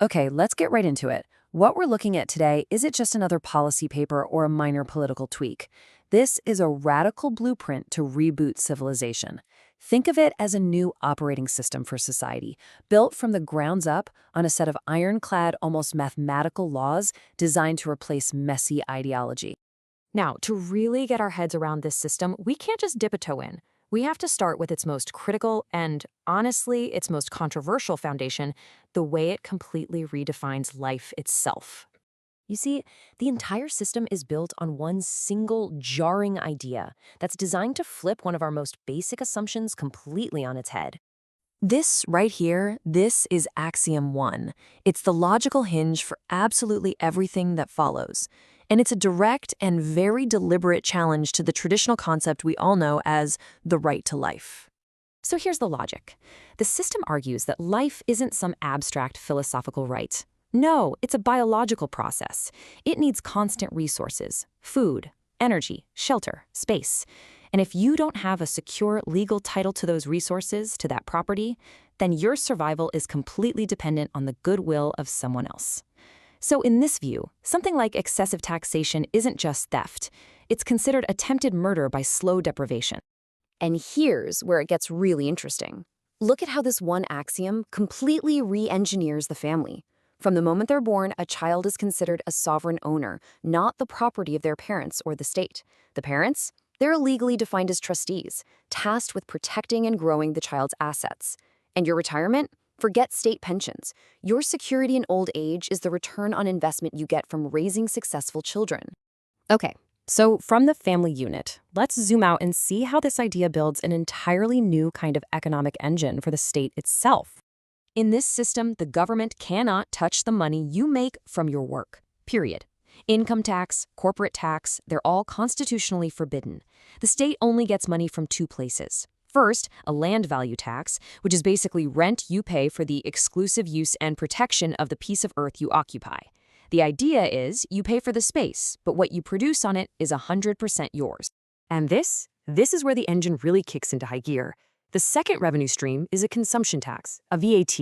Okay, let's get right into it. What we're looking at today isn't just another policy paper or a minor political tweak. This is a radical blueprint to reboot civilization. Think of it as a new operating system for society, built from the grounds up on a set of ironclad, almost mathematical laws designed to replace messy ideology. Now, to really get our heads around this system, we can't just dip a toe in. We have to start with its most critical and, honestly, its most controversial foundation, the way it completely redefines life itself. You see, the entire system is built on one single jarring idea that's designed to flip one of our most basic assumptions completely on its head. This right here, this is Axiom 1. It's the logical hinge for absolutely everything that follows. And it's a direct and very deliberate challenge to the traditional concept we all know as the right to life. So here's the logic. The system argues that life isn't some abstract philosophical right. No, it's a biological process. It needs constant resources, food, energy, shelter, space. And if you don't have a secure legal title to those resources, to that property, then your survival is completely dependent on the goodwill of someone else. So in this view, something like excessive taxation isn't just theft. It's considered attempted murder by slow deprivation. And here's where it gets really interesting. Look at how this one axiom completely re-engineers the family. From the moment they're born, a child is considered a sovereign owner, not the property of their parents or the state. The parents? They're legally defined as trustees, tasked with protecting and growing the child's assets. And your retirement? Forget state pensions. Your security in old age is the return on investment you get from raising successful children. Okay, so from the family unit, let's zoom out and see how this idea builds an entirely new kind of economic engine for the state itself. In this system, the government cannot touch the money you make from your work, period. Income tax, corporate tax, they're all constitutionally forbidden. The state only gets money from two places. First, a land value tax, which is basically rent you pay for the exclusive use and protection of the piece of earth you occupy. The idea is you pay for the space, but what you produce on it is 100% yours. And this is where the engine really kicks into high gear. The second revenue stream is a consumption tax, a VAT.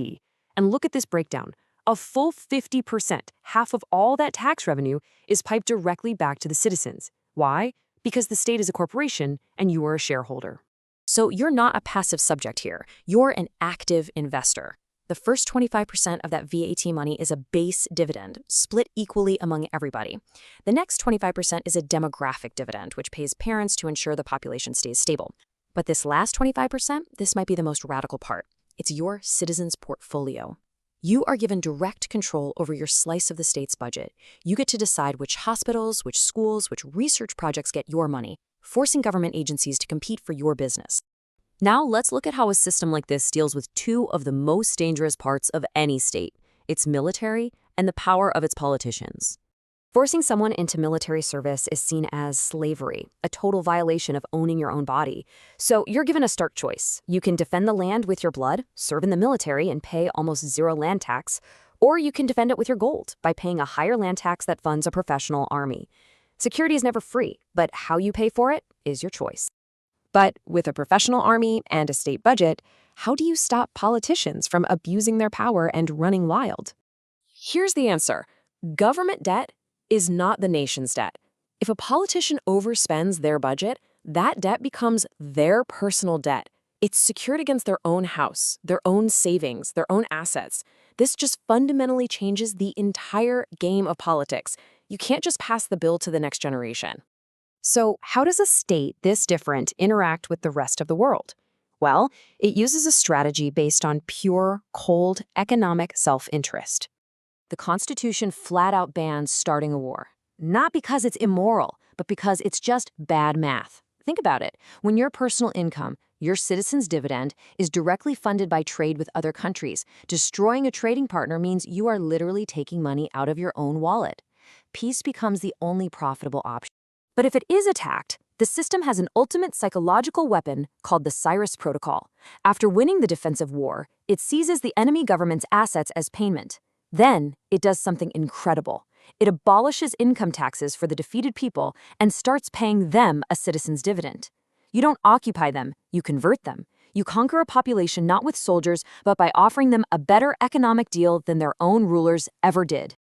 And look at this breakdown. A full 50%, half of all that tax revenue, is piped directly back to the citizens. Why? Because the state is a corporation and you are a shareholder. So you're not a passive subject here. You're an active investor. The first 25% of that VAT money is a base dividend, split equally among everybody. The next 25% is a demographic dividend, which pays parents to ensure the population stays stable. But this last 25%, this might be the most radical part. It's your citizens' portfolio. You are given direct control over your slice of the state's budget. You get to decide which hospitals, which schools, which research projects get your money, forcing government agencies to compete for your business. Now let's look at how a system like this deals with two of the most dangerous parts of any state, its military and the power of its politicians. Forcing someone into military service is seen as slavery, a total violation of owning your own body. So you're given a stark choice. You can defend the land with your blood, serve in the military, and pay almost zero land tax, or you can defend it with your gold by paying a higher land tax that funds a professional army. Security is never free, but how you pay for it is your choice. But with a professional army and a state budget, how do you stop politicians from abusing their power and running wild? Here's the answer. Government debt is not the nation's debt. If a politician overspends their budget, that debt becomes their personal debt. It's secured against their own house, their own savings, their own assets. This just fundamentally changes the entire game of politics. You can't just pass the bill to the next generation. So how does a state this different interact with the rest of the world? Well, it uses a strategy based on pure, cold, economic self-interest. The Constitution flat out bans starting a war. Not because it's immoral, but because it's just bad math. Think about it. When your personal income, your citizen's dividend, is directly funded by trade with other countries, destroying a trading partner means you are literally taking money out of your own wallet. Peace becomes the only profitable option. But if it is attacked, the system has an ultimate psychological weapon called the Cyrus Protocol. After winning the defensive war, it seizes the enemy government's assets as payment. Then, it does something incredible. It abolishes income taxes for the defeated people and starts paying them a citizen's dividend. You don't occupy them, you convert them. You conquer a population not with soldiers, but by offering them a better economic deal than their own rulers ever did.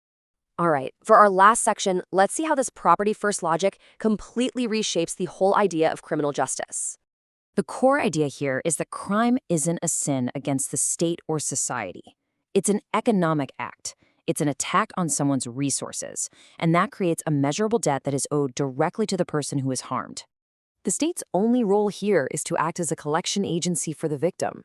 All right, for our last section, let's see how this property-first logic completely reshapes the whole idea of criminal justice. The core idea here is that crime isn't a sin against the state or society. It's an economic act. It's an attack on someone's resources, and that creates a measurable debt that is owed directly to the person who is harmed. The state's only role here is to act as a collection agency for the victim.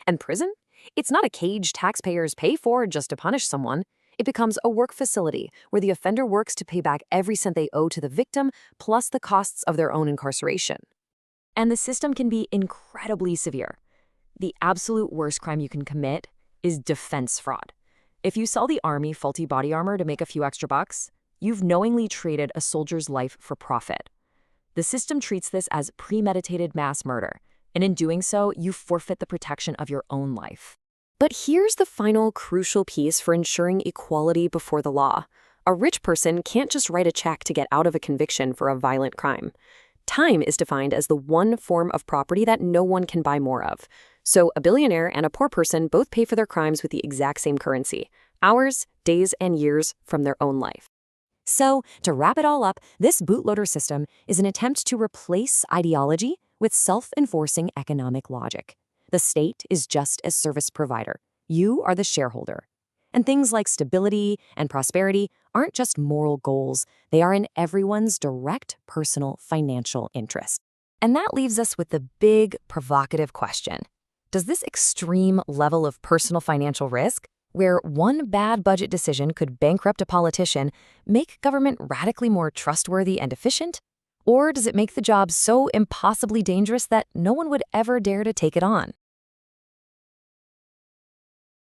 And prison? It's not a cage taxpayers pay for just to punish someone. It becomes a work facility where the offender works to pay back every cent they owe to the victim, plus the costs of their own incarceration. And the system can be incredibly severe. The absolute worst crime you can commit is defense fraud. If you sell the army faulty body armor to make a few extra bucks, you've knowingly traded a soldier's life for profit. The system treats this as premeditated mass murder, and in doing so, you forfeit the protection of your own life. But here's the final crucial piece for ensuring equality before the law. A rich person can't just write a check to get out of a conviction for a violent crime. Time is defined as the one form of property that no one can buy more of. So a billionaire and a poor person both pay for their crimes with the exact same currency: hours, days, and years from their own life. So, to wrap it all up, this bootloader system is an attempt to replace ideology with self-enforcing economic logic. The state is just a service provider. You are the shareholder. And things like stability and prosperity aren't just moral goals. They are in everyone's direct personal financial interest. And that leaves us with the big, provocative question. Does this extreme level of personal financial risk, where one bad budget decision could bankrupt a politician, make government radically more trustworthy and efficient? Or does it make the job so impossibly dangerous that no one would ever dare to take it on?